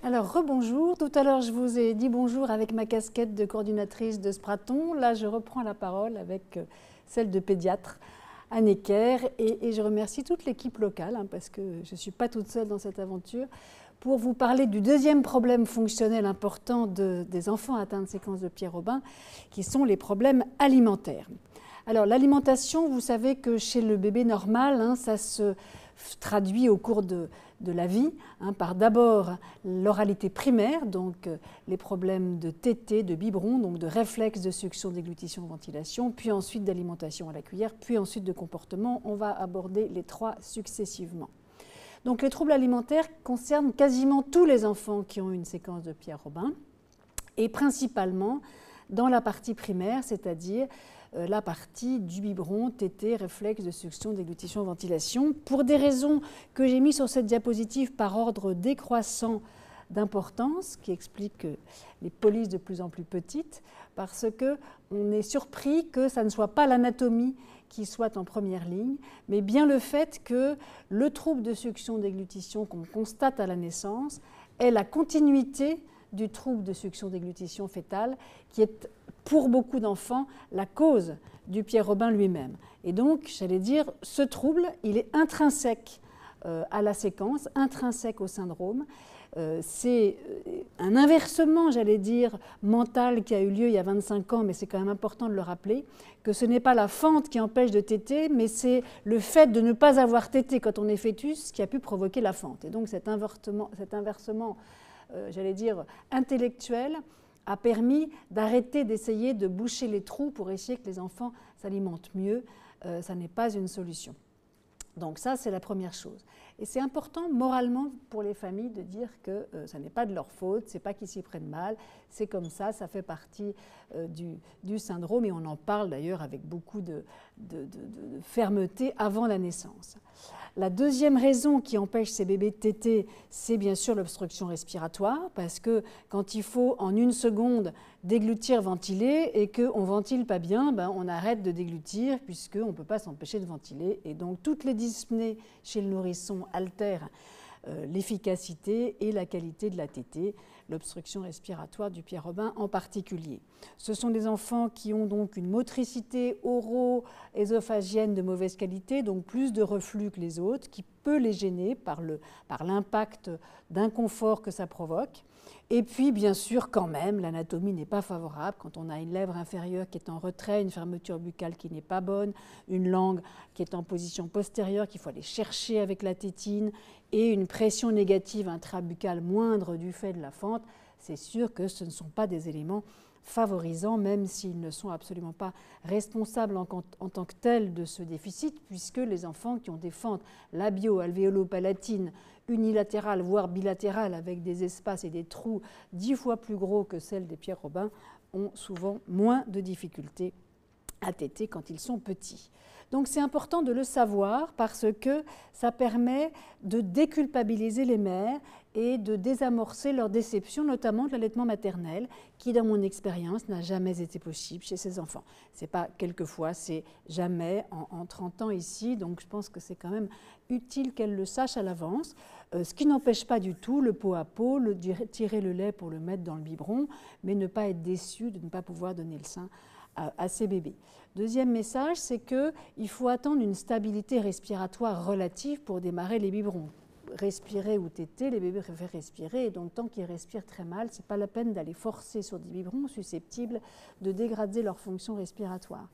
Alors, rebonjour. Tout à l'heure, je vous ai dit bonjour avec ma casquette de coordinatrice de Spraton. Là, je reprends la parole avec celle de pédiatre à Necker. Et je remercie toute l'équipe locale, parce que je ne suis pas toute seule dans cette aventure, pour vous parler du deuxième problème fonctionnel important des enfants atteints de séquence de Pierre-Robin, qui sont les problèmes alimentaires. Alors, l'alimentation, vous savez que chez le bébé normal, ça se traduit au cours de la vie, par d'abord l'oralité primaire, donc les problèmes de tétée, de biberon, donc de réflexe de succion, déglutition, ventilation, puis ensuite d'alimentation à la cuillère, puis ensuite de comportement. On va aborder les trois successivement. Donc les troubles alimentaires concernent quasiment tous les enfants qui ont une séquence de Pierre-Robin, et principalement dans la partie primaire, c'est-à-dire la partie du biberon, tétée, réflexe de succion, déglutition, ventilation, pour des raisons que j'ai mis sur cette diapositive par ordre décroissant d'importance, qui explique les polices de plus en plus petites, parce qu'on est surpris que ça ne soit pas l'anatomie qui soit en première ligne, mais bien le fait que le trouble de succion-déglutition qu'on constate à la naissance est la continuité du trouble de succion-déglutition fétale, qui est pour beaucoup d'enfants la cause du Pierre-Robin lui-même. Et donc, j'allais dire, ce trouble, il est intrinsèque à la séquence, intrinsèque au syndrome. C'est un inversement, j'allais dire, mental qui a eu lieu il y a 25 ans, mais c'est quand même important de le rappeler, que ce n'est pas la fente qui empêche de téter, mais c'est le fait de ne pas avoir tété quand on est fœtus qui a pu provoquer la fente. Et donc cet inversement j'allais dire, intellectuel, a permis d'arrêter d'essayer de boucher les trous pour essayer que les enfants s'alimentent mieux. Ça n'est pas une solution. Donc ça, c'est la première chose. Et c'est important moralement pour les familles de dire que ça n'est pas de leur faute, c'est pas qu'ils s'y prennent mal, c'est comme ça fait partie du syndrome, et on en parle d'ailleurs avec beaucoup de fermeté avant la naissance. La deuxième raison qui empêche ces bébés de téter, c'est bien sûr l'obstruction respiratoire, parce que quand il faut en une seconde déglutir, ventiler, et qu'on ne ventile pas bien, on arrête de déglutir puisqu'on ne peut pas s'empêcher de ventiler. Et donc toutes les dyspnées chez le nourrisson altèrent l'efficacité et la qualité de la tétée, l'obstruction respiratoire du Pierre-Robin en particulier. Ce sont des enfants qui ont donc une motricité oro-ésophagienne de mauvaise qualité, donc plus de reflux que les autres, qui peut les gêner par l'impact d'inconfort que ça provoque. Et puis, bien sûr, quand même, l'anatomie n'est pas favorable quand on a une lèvre inférieure qui est en retrait, une fermeture buccale qui n'est pas bonne, une langue qui est en position postérieure, qu'il faut aller chercher avec la tétine, et une pression négative intrabuccale moindre du fait de la fente. C'est sûr que ce ne sont pas des éléments favorisants, même s'ils ne sont absolument pas responsables en tant que tels de ce déficit, puisque les enfants qui ont des fentes labio-alvéolo-palatines unilatérales, voire bilatérales, avec des espaces et des trous 10 fois plus gros que celles des Pierre-Robin, ont souvent moins de difficultés à téter quand ils sont petits. Donc c'est important de le savoir parce que ça permet de déculpabiliser les mères et de désamorcer leur déception, notamment de l'allaitement maternel, qui dans mon expérience n'a jamais été possible chez ces enfants. Ce n'est pas quelquefois, c'est jamais en 30 ans ici, donc je pense que c'est quand même utile qu'elles le sachent à l'avance, ce qui n'empêche pas du tout le pot à pot, tirer le lait pour le mettre dans le biberon, mais ne pas être déçu de ne pas pouvoir donner le sein à ces bébés. Deuxième message, c'est qu'il faut attendre une stabilité respiratoire relative pour démarrer les biberons. Respirer ou téter, les bébés préfèrent respirer, et donc tant qu'ils respirent très mal, ce n'est pas la peine d'aller forcer sur des biberons susceptibles de dégrader leur fonction respiratoire.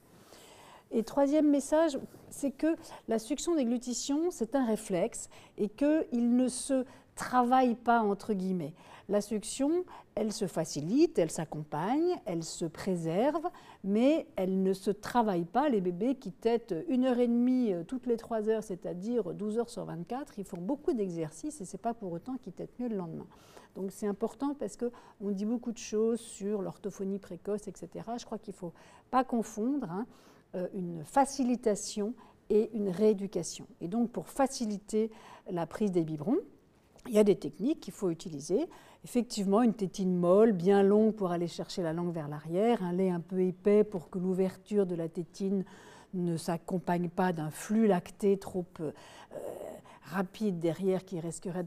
Et troisième message, c'est que la succion-déglutition, c'est un réflexe et qu'il ne se travaille pas, entre guillemets. La succion, elle se facilite, elle s'accompagne, elle se préserve, mais elle ne se travaille pas. Les bébés qui tètent 1h30 toutes les 3 heures, c'est-à-dire 12 heures sur 24, ils font beaucoup d'exercices et ce n'est pas pour autant qu'ils tètent mieux le lendemain. Donc c'est important parce qu'on dit beaucoup de choses sur l'orthophonie précoce, etc. Je crois qu'il ne faut pas confondre une facilitation et une rééducation. Et donc pour faciliter la prise des biberons, il y a des techniques qu'il faut utiliser. Effectivement, une tétine molle, bien longue pour aller chercher la langue vers l'arrière, un lait un peu épais pour que l'ouverture de la tétine ne s'accompagne pas d'un flux lacté trop rapide derrière qui risquerait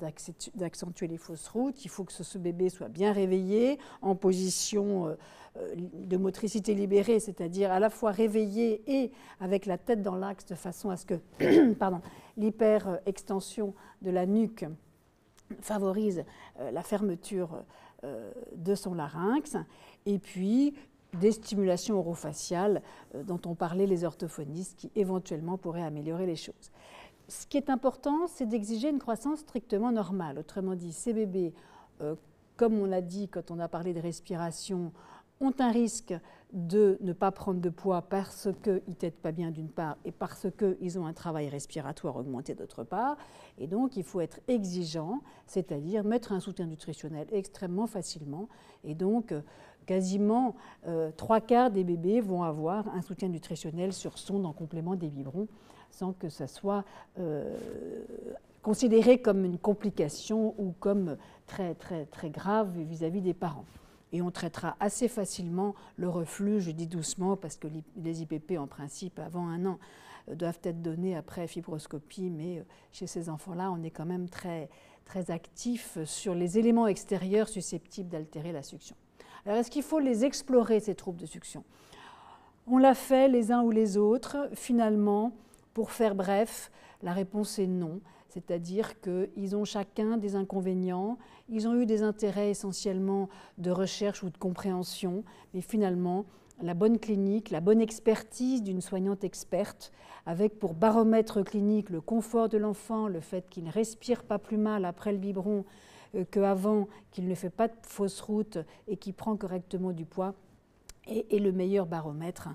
d'accentuer les fausses routes. Il faut que ce bébé soit bien réveillé, en position de motricité libérée, c'est-à-dire à la fois réveillé et avec la tête dans l'axe, de façon à ce que l'hyper-extension de la nuque favorise la fermeture de son larynx. Et puis des stimulations orofaciales dont ont parlé les orthophonistes, qui éventuellement pourraient améliorer les choses. Ce qui est important, c'est d'exiger une croissance strictement normale. Autrement dit, ces bébés, comme on l'a dit quand on a parlé de respiration, ont un risque de ne pas prendre de poids parce qu'ils ne têtent pas bien d'une part et parce qu'ils ont un travail respiratoire augmenté d'autre part. Et donc, il faut être exigeant, c'est-à-dire mettre un soutien nutritionnel extrêmement facilement. Et donc, quasiment 3/4 des bébés vont avoir un soutien nutritionnel sur sonde en complément des biberons, sans que ça soit considéré comme une complication ou comme très, très, très grave vis-à-vis des parents. Et on traitera assez facilement le reflux, je dis doucement, parce que les IPP, en principe, avant 1 an, doivent être donnés après fibroscopie, mais chez ces enfants-là, on est quand même très, très actif sur les éléments extérieurs susceptibles d'altérer la succion. Alors, est-ce qu'il faut les explorer, ces troubles de succion? On l'a fait les uns ou les autres. Finalement, pour faire bref, la réponse est non. C'est-à-dire qu'ils ont chacun des inconvénients, ils ont eu des intérêts essentiellement de recherche ou de compréhension, mais finalement, la bonne clinique, la bonne expertise d'une soignante experte, avec pour baromètre clinique le confort de l'enfant, le fait qu'il ne respire pas plus mal après le biberon qu'avant, qu'il ne fait pas de fausse route et qu'il prend correctement du poids, est le meilleur baromètre.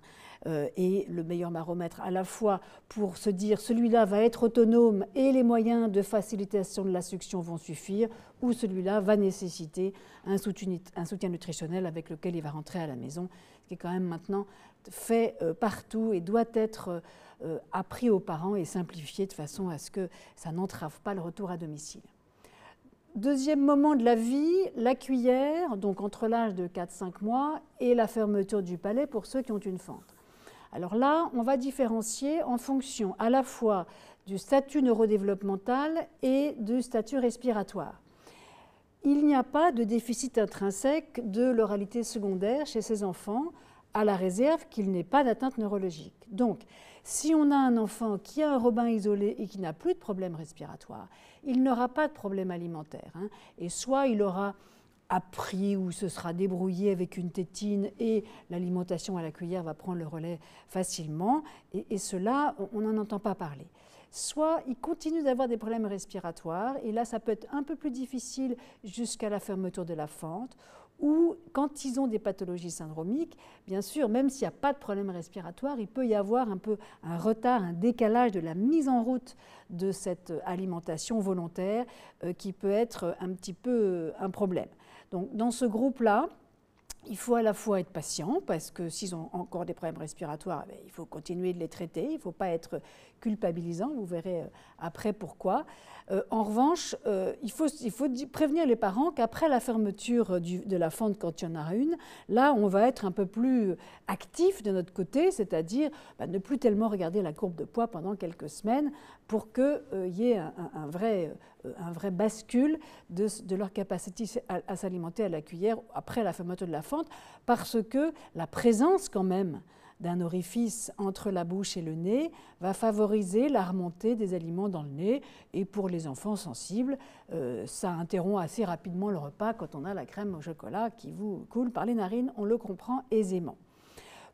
Et le meilleur baromètre à la fois pour se dire celui-là va être autonome et les moyens de facilitation de la succion vont suffire, ou celui-là va nécessiter un soutien nutritionnel avec lequel il va rentrer à la maison, ce qui est quand même maintenant fait partout et doit être appris aux parents et simplifié de façon à ce que ça n'entrave pas le retour à domicile. Deuxième moment de la vie, la cuillère, donc entre l'âge de 4-5 mois et la fermeture du palais pour ceux qui ont une fente. Alors là, on va différencier en fonction à la fois du statut neurodéveloppemental et du statut respiratoire. Il n'y a pas de déficit intrinsèque de l'oralité secondaire chez ces enfants, à la réserve qu'il n'ait pas d'atteinte neurologique. Donc, si on a un enfant qui a un robin isolé et qui n'a plus de problème respiratoire, il n'aura pas de problème alimentaire. Et soit il aura appris ou se sera débrouillé avec une tétine et l'alimentation à la cuillère va prendre le relais facilement, et cela, on n'en entend pas parler. Soit il continue d'avoir des problèmes respiratoires, et là ça peut être un peu plus difficile jusqu'à la fermeture de la fente, ou quand ils ont des pathologies syndromiques, bien sûr, même s'il n'y a pas de problème respiratoire, il peut y avoir un peu un retard, un décalage de la mise en route de cette alimentation volontaire qui peut être un petit peu un problème. Donc dans ce groupe-là, il faut à la fois être patient, parce que s'ils ont encore des problèmes respiratoires, il faut continuer de les traiter, il ne faut pas être culpabilisant, vous verrez après pourquoi. En revanche, il faut prévenir les parents qu'après la fermeture de la fente, quand il y en a une, là on va être un peu plus actif de notre côté, c'est-à-dire ne plus tellement regarder la courbe de poids pendant quelques semaines pour qu'il y ait un vrai bascule de leur capacité à s'alimenter à la cuillère après la fermeture de la fente, parce que la présence quand même d'un orifice entre la bouche et le nez va favoriser la remontée des aliments dans le nez, et pour les enfants sensibles, ça interrompt assez rapidement le repas quand on a la crème au chocolat qui vous coule par les narines, on le comprend aisément.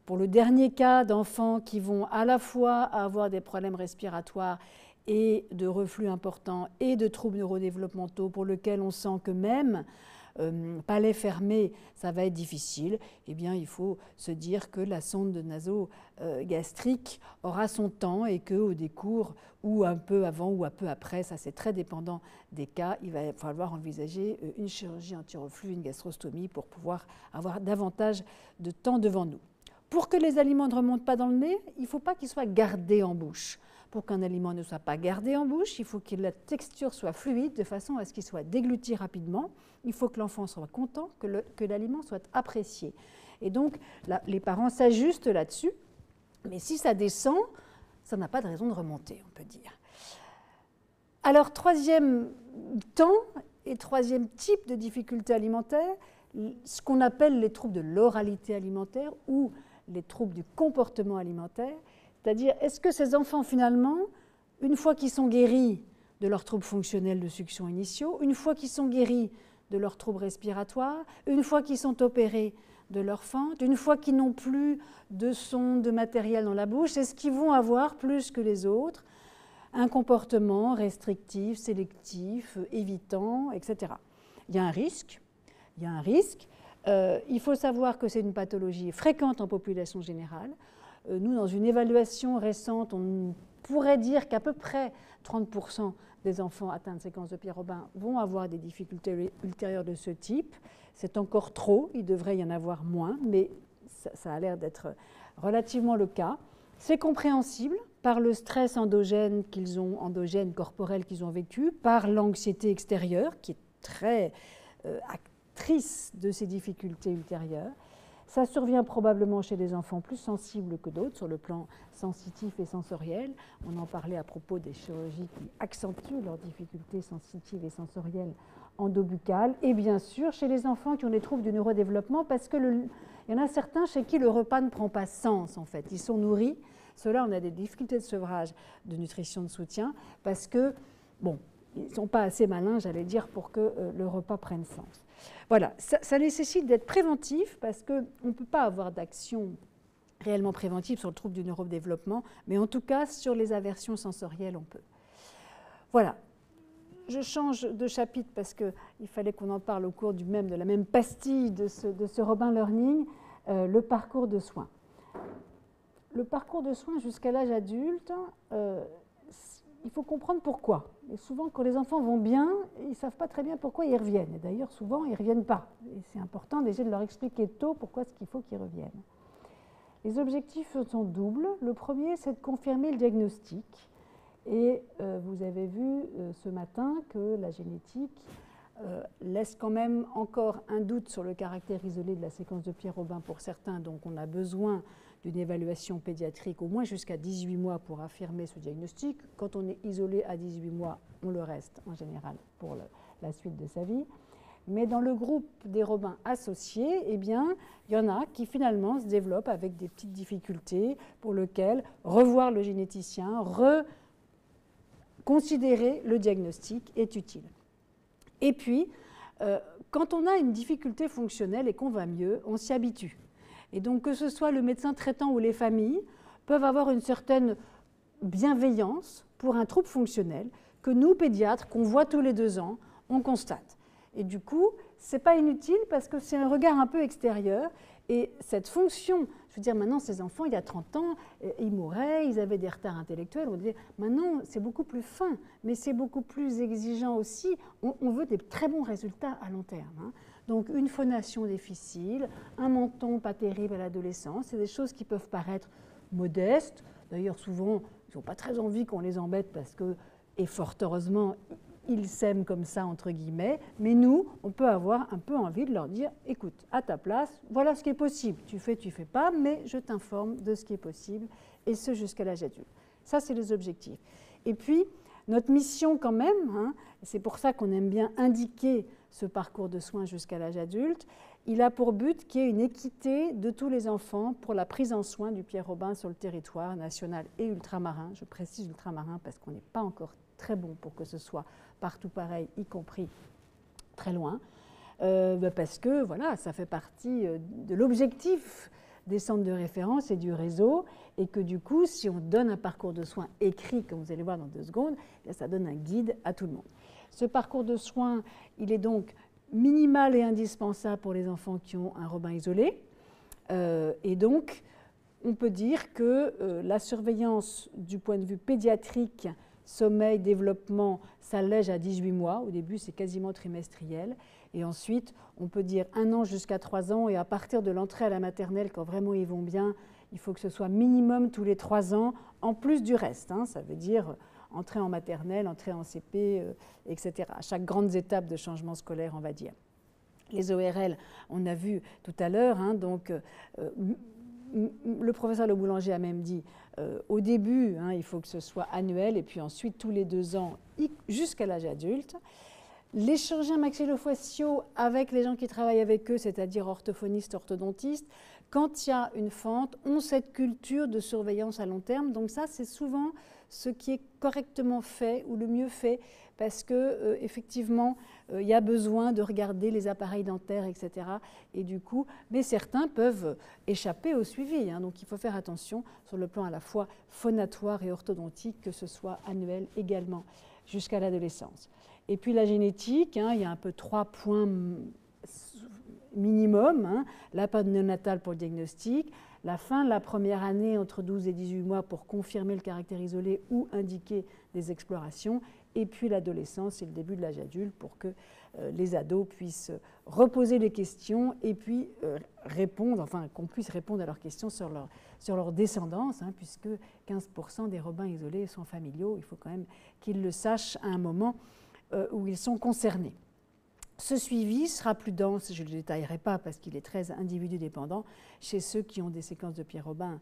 Pour le dernier cas d'enfants qui vont à la fois avoir des problèmes respiratoires et de reflux importants et de troubles neurodéveloppementaux pour lesquels on sent que même palais fermé, ça va être difficile, eh bien il faut se dire que la sonde naso-gastrique aura son temps et qu'au décours, ou un peu avant ou un peu après, ça c'est très dépendant des cas, il va falloir envisager une chirurgie anti-reflux, une gastrostomie pour pouvoir avoir davantage de temps devant nous. Pour que les aliments ne remontent pas dans le nez, il ne faut pas qu'ils soient gardés en bouche. Pour qu'un aliment ne soit pas gardé en bouche, il faut que la texture soit fluide de façon à ce qu'il soit dégluti rapidement. Il faut que l'enfant soit content, que l'aliment soit apprécié. Et donc, là, les parents s'ajustent là-dessus. Mais si ça descend, ça n'a pas de raison de remonter, on peut dire. Alors, troisième temps et troisième type de difficulté alimentaire, ce qu'on appelle les troubles de l'oralité alimentaire ou les troubles du comportement alimentaire, c'est-à-dire est-ce que ces enfants finalement, une fois qu'ils sont guéris de leurs troubles fonctionnels de succion initiaux, une fois qu'ils sont guéris de leurs troubles respiratoires, une fois qu'ils sont opérés de leur fente, une fois qu'ils n'ont plus de sonde, de matériel dans la bouche, est-ce qu'ils vont avoir plus que les autres un comportement restrictif, sélectif, évitant, etc. Il y a un risque. Il faut savoir que c'est une pathologie fréquente en population générale. Nous, dans une évaluation récente, on pourrait dire qu'à peu près 30% des enfants atteints de séquence de Pierre-Robin vont avoir des difficultés ultérieures de ce type. C'est encore trop, il devrait y en avoir moins, mais ça a l'air d'être relativement le cas. C'est compréhensible par le stress endogène corporel qu'ils ont vécu, par l'anxiété extérieure qui est très actrice de ces difficultés ultérieures. Ça survient probablement chez des enfants plus sensibles que d'autres sur le plan sensitif et sensoriel. On en parlait à propos des chirurgies qui accentuent leurs difficultés sensitives et sensorielles endobuccales. Et bien sûr, chez les enfants qui ont des troubles du neurodéveloppement, parce qu'il y en a certains chez qui le repas ne prend pas sens, en fait. Ils sont nourris. Ceux-là, on a des difficultés de sevrage de nutrition de soutien parce que, bon, ils ne sont pas assez malins, j'allais dire, pour que le repas prenne sens. Voilà, ça nécessite d'être préventif parce qu'on ne peut pas avoir d'action réellement préventive sur le trouble du neurodéveloppement, mais en tout cas, sur les aversions sensorielles, on peut. Voilà. Je change de chapitre parce qu'il fallait qu'on en parle au cours de la même pastille de ce Robin Learning, le parcours de soins. Le parcours de soins jusqu'à l'âge adulte, il faut comprendre pourquoi. Et souvent, quand les enfants vont bien, ils ne savent pas très bien pourquoi ils reviennent. Et d'ailleurs, souvent, ils ne reviennent pas. Et c'est important d'essayer de leur expliquer tôt pourquoi est-ce qu'il faut qu'ils reviennent. Les objectifs sont doubles. Le premier, c'est de confirmer le diagnostic. Et vous avez vu ce matin que la génétique laisse quand même encore un doute sur le caractère isolé de la séquence de Pierre-Robin pour certains. Donc on a besoin d'une évaluation pédiatrique au moins jusqu'à 18 mois pour affirmer ce diagnostic. Quand on est isolé à 18 mois, on le reste en général pour la suite de sa vie. Mais dans le groupe des Robins associés, eh bien, il y en a qui finalement se développent avec des petites difficultés pour lesquelles revoir le généticien, reconsidérer le diagnostic est utile. Et puis, quand on a une difficulté fonctionnelle et qu'on va mieux, on s'y habitue. Et donc, que ce soit le médecin traitant ou les familles, peuvent avoir une certaine bienveillance pour un trouble fonctionnel que nous, pédiatres, qu'on voit tous les 2 ans, on constate. Et du coup, ce n'est pas inutile parce que c'est un regard un peu extérieur. Et cette fonction, je veux dire, maintenant, ces enfants, il y a 30 ans, ils mouraient, ils avaient des retards intellectuels. On disait, maintenant, c'est beaucoup plus fin, mais c'est beaucoup plus exigeant aussi. On veut des très bons résultats à long terme. Hein. Donc, une phonation difficile, un menton pas terrible à l'adolescence, c'est des choses qui peuvent paraître modestes. D'ailleurs, souvent, ils n'ont pas très envie qu'on les embête parce que, et fort heureusement, ils s'aiment comme ça, entre guillemets, mais nous, on peut avoir un peu envie de leur dire, écoute, à ta place, voilà ce qui est possible. Tu fais pas, mais je t'informe de ce qui est possible, et ce jusqu'à l'âge adulte. Ça, c'est les objectifs. Et puis, notre mission quand même, hein, c'est pour ça qu'on aime bien indiquer ce parcours de soins jusqu'à l'âge adulte, il a pour but qu'il y ait une équité de tous les enfants pour la prise en soin du Pierre-Robin sur le territoire national et ultramarin. Je précise ultramarin parce qu'on n'est pas encore très bon pour que ce soit partout pareil, y compris très loin, parce que voilà, ça fait partie de l'objectif des centres de référence et du réseau, et que du coup, si on donne un parcours de soins écrit, comme vous allez voir dans 2 secondes, ça donne un guide à tout le monde. Ce parcours de soins, il est donc minimal et indispensable pour les enfants qui ont un Robin isolé, et donc on peut dire que la surveillance du point de vue pédiatrique, sommeil, développement, s'allège à 18 mois. Au début, c'est quasiment trimestriel. Et ensuite, on peut dire 1 an jusqu'à 3 ans. Et à partir de l'entrée à la maternelle, quand vraiment ils vont bien, il faut que ce soit minimum tous les 3 ans, en plus du reste. Hein. Ça veut dire entrée en maternelle, entrée en CP, etc. À chaque grande étape de changement scolaire, on va dire. Les ORL, on a vu tout à l'heure, hein, donc le professeur Le Boulanger a même dit, au début, hein, il faut que ce soit annuel, et puis ensuite tous les 2 ans jusqu'à l'âge adulte. Les chirurgiens maxillofaciaux avec les gens qui travaillent avec eux, c'est-à-dire orthophonistes, orthodontistes, quand il y a une fente, ont cette culture de surveillance à long terme. Donc ça, c'est souvent ce qui est correctement fait ou le mieux fait, parce que effectivement, il y a besoin de regarder les appareils dentaires, etc. Et du coup, mais certains peuvent échapper au suivi. Hein, donc il faut faire attention sur le plan à la fois phonatoire et orthodontique, que ce soit annuel également jusqu'à l'adolescence. Et puis la génétique, hein, il y a un peu 3 points minimum, hein, la période néonatale pour le diagnostic, la fin de la première année entre 12 et 18 mois pour confirmer le caractère isolé ou indiquer des explorations, et puis l'adolescence et le début de l'âge adulte pour que les ados puissent reposer les questions et puis répondre, enfin qu'on puisse répondre à leurs questions sur leur descendance, hein, puisque 15% des robins isolés sont familiaux, il faut quand même qu'ils le sachent à un moment où ils sont concernés. Ce suivi sera plus dense, je ne le détaillerai pas parce qu'il est très individu-dépendant, chez ceux qui ont des séquences de Pierre-Robin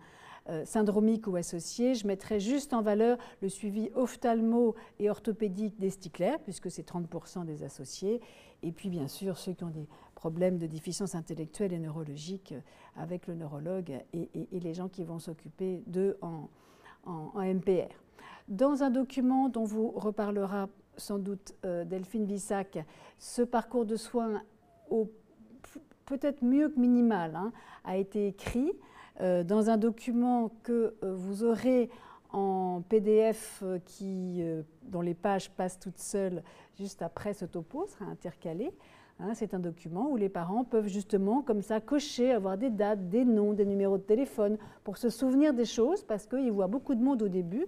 syndromiques ou associées. Je mettrai juste en valeur le suivi ophtalmo et orthopédique des sticlaires, puisque c'est 30% des associés, et puis bien sûr ceux qui ont des problèmes de déficience intellectuelle et neurologique avec le neurologue et les gens qui vont s'occuper d'eux en MPR. Dans un document dont vous reparlera sans doute Delphine Bissac, ce parcours de soins peut-être mieux que minimal, hein, a été écrit dans un document que vous aurez en PDF dont les pages passent toutes seules juste après ce topo, sera intercalé. Hein, c'est un document où les parents peuvent justement comme ça cocher, avoir des dates, des noms, des numéros de téléphone pour se souvenir des choses parce qu'ils voient beaucoup de monde au début.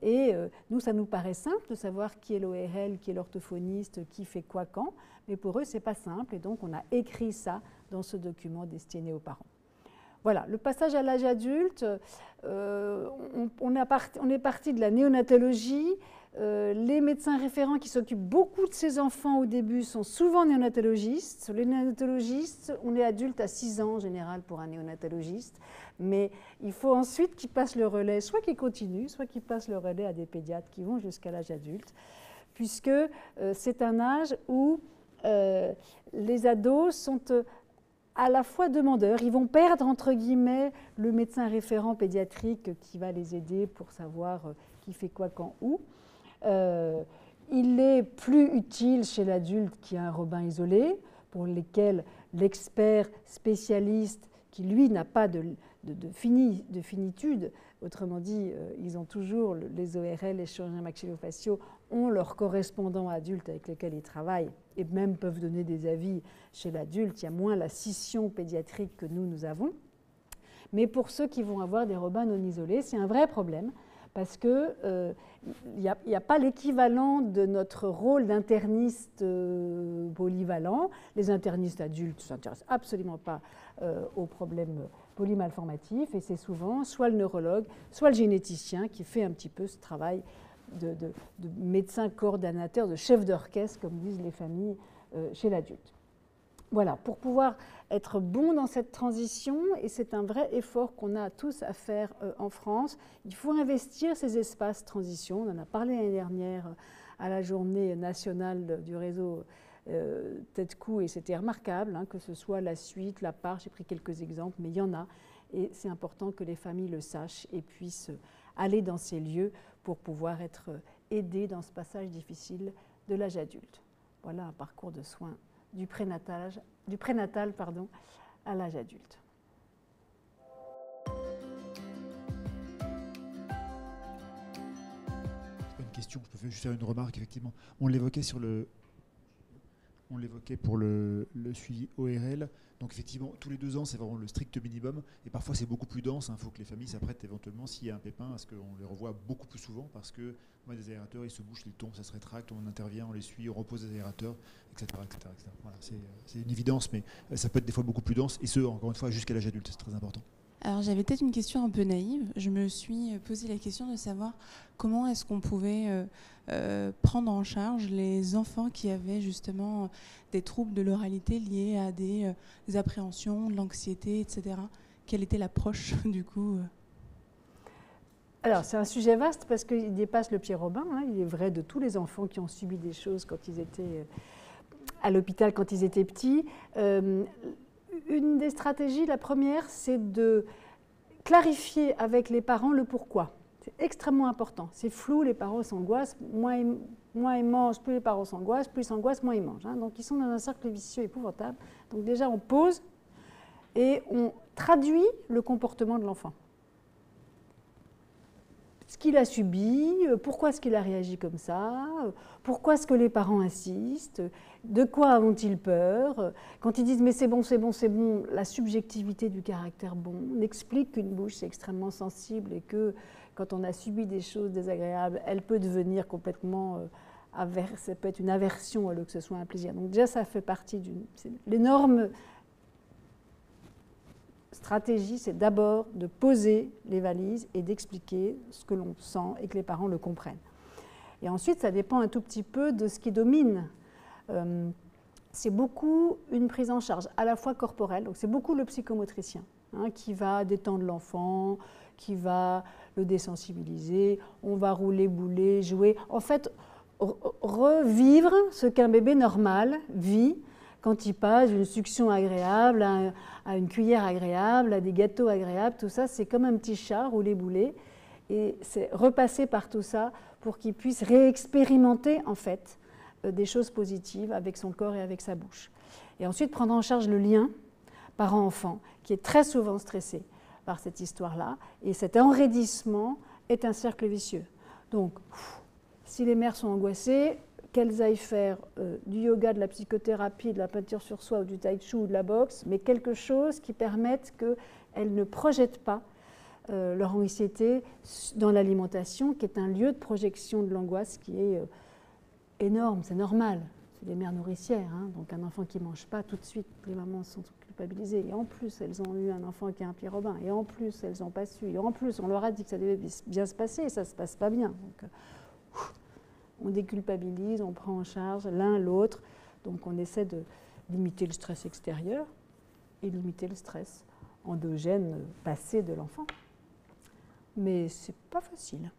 Et nous, ça nous paraît simple de savoir qui est l'ORL, qui est l'orthophoniste, qui fait quoi quand, mais pour eux, ce n'est pas simple, et donc on a écrit ça dans ce document destiné aux parents. Voilà, le passage à l'âge adulte, on est parti de la néonatologie. Les médecins référents qui s'occupent beaucoup de ces enfants au début sont souvent néonatologistes. Sur les néonatologistes, on est adulte à 6 ans en général pour un néonatologiste, mais il faut ensuite qu'ils passent le relais, soit qu'ils continuent, soit qu'ils passent le relais à des pédiatres qui vont jusqu'à l'âge adulte, puisque c'est un âge où les ados sont à la fois demandeurs, ils vont perdre entre guillemets le médecin référent pédiatrique qui va les aider pour savoir qui fait quoi, quand, où. Il est plus utile chez l'adulte qui a un robin isolé, pour lesquels l'expert spécialiste, qui lui n'a pas de finitude, autrement dit, ils ont toujours les ORL, les chirurgiens maxillofaciaux, ont leurs correspondants adultes avec lesquels ils travaillent et même peuvent donner des avis chez l'adulte. Il y a moins la scission pédiatrique que nous avons. Mais pour ceux qui vont avoir des robins non isolés, c'est un vrai problème parce qu'il n'y a pas l'équivalent de notre rôle d'interniste polyvalent. Les internistes adultes ne s'intéressent absolument pas aux problèmes polymalformatifs et c'est souvent soit le neurologue, soit le généticien qui fait un petit peu ce travail de médecin coordonnateur, de chef d'orchestre, comme disent les familles chez l'adulte. Voilà, pour pouvoir être bon dans cette transition, et c'est un vrai effort qu'on a tous à faire en France, il faut investir ces espaces transition. On en a parlé l'année dernière à la journée nationale du réseau Tête-Cou, et c'était remarquable, hein, que ce soit la suite, la part, j'ai pris quelques exemples, mais il y en a, et c'est important que les familles le sachent et puissent aller dans ces lieux pour pouvoir être aidées dans ce passage difficile de l'âge adulte. Voilà un parcours de soins du prénatal à l'âge adulte. C'est pas une question, je peux juste faire une remarque, effectivement. On l'évoquait pour le suivi ORL. Donc effectivement, tous les 2 ans, c'est vraiment le strict minimum. Et parfois, c'est beaucoup plus dense. Il faut que les familles s'apprêtent éventuellement, s'il y a un pépin, à ce qu'on les revoie beaucoup plus souvent. Parce que des aérateurs, ils se bouchent, ils tombent, ça se rétracte, on intervient, on les suit, on repose les aérateurs, etc. etc., etc. Voilà, c'est une évidence, mais ça peut être des fois beaucoup plus dense. Et ce, encore une fois, jusqu'à l'âge adulte, c'est très important. Alors j'avais peut-être une question un peu naïve. Je me suis posé la question de savoir comment est-ce qu'on pouvait prendre en charge les enfants qui avaient justement des troubles de l'oralité liés à des appréhensions, de l'anxiété, etc. quelle était l'approche du coup Alors, c'est un sujet vaste parce qu'il dépasse le Pierre-Robin. Hein. Il est vrai de tous les enfants qui ont subi des choses quand ils étaient à l'hôpital, quand ils étaient petits. Une des stratégies, la première, c'est de clarifier avec les parents le pourquoi. C'est extrêmement important. C'est flou, les parents s'angoissent. Moins ils mangent, plus les parents s'angoissent. Plus ils s'angoissent, moins ils mangent. Hein. Donc, ils sont dans un cercle vicieux épouvantable. Donc, déjà, on pose et on traduit le comportement de l'enfant. Ce qu'il a subi, pourquoi est-ce qu'il a réagi comme ça, pourquoi est-ce que les parents insistent, de quoi ont-ils peur. Quand ils disent « mais c'est bon, c'est bon, c'est bon », la subjectivité du caractère bon, on explique qu'une bouche c'est extrêmement sensible et que quand on a subi des choses désagréables, elle peut devenir complètement ça peut être une aversion au lieu que ce soit un plaisir. Donc déjà ça fait partie d'une... L'énorme stratégie, c'est d'abord de poser les valises et d'expliquer ce que l'on sent et que les parents le comprennent. Et ensuite, ça dépend un tout petit peu de ce qui domine. C'est beaucoup une prise en charge, à la fois corporelle, donc c'est beaucoup le psychomotricien qui va détendre l'enfant, qui va le désensibiliser, on va rouler, bouler, jouer. En fait, revivre ce qu'un bébé normal vit quand il passe d'une succion agréable à une cuillère agréable, à des gâteaux agréables, tout ça, c'est comme un petit chat roulé bouler. Et c'est repasser par tout ça pour qu'il puisse réexpérimenter en fait des choses positives avec son corps et avec sa bouche. Et ensuite prendre en charge le lien parent-enfant, qui est très souvent stressé par cette histoire-là. Et cet enraidissement est un cercle vicieux. Donc, si les mères sont angoissées, qu'elles aillent faire du yoga, de la psychothérapie, de la peinture sur soi ou du tai chi ou de la boxe, mais quelque chose qui permette qu'elles ne projettent pas leur anxiété dans l'alimentation, qui est un lieu de projection de l'angoisse qui est énorme, c'est normal. C'est des mères nourricières, hein, donc un enfant qui ne mange pas, tout de suite, les mamans sont culpabilisées. Et en plus, elles ont eu un enfant qui a un Pierre-Robin, et en plus, elles n'ont pas su, et en plus, on leur a dit que ça devait bien se passer, et ça ne se passe pas bien. Donc, on déculpabilise, on prend en charge l'un l'autre, donc on essaie de limiter le stress extérieur et limiter le stress endogène passé de l'enfant. Mais c'est pas facile.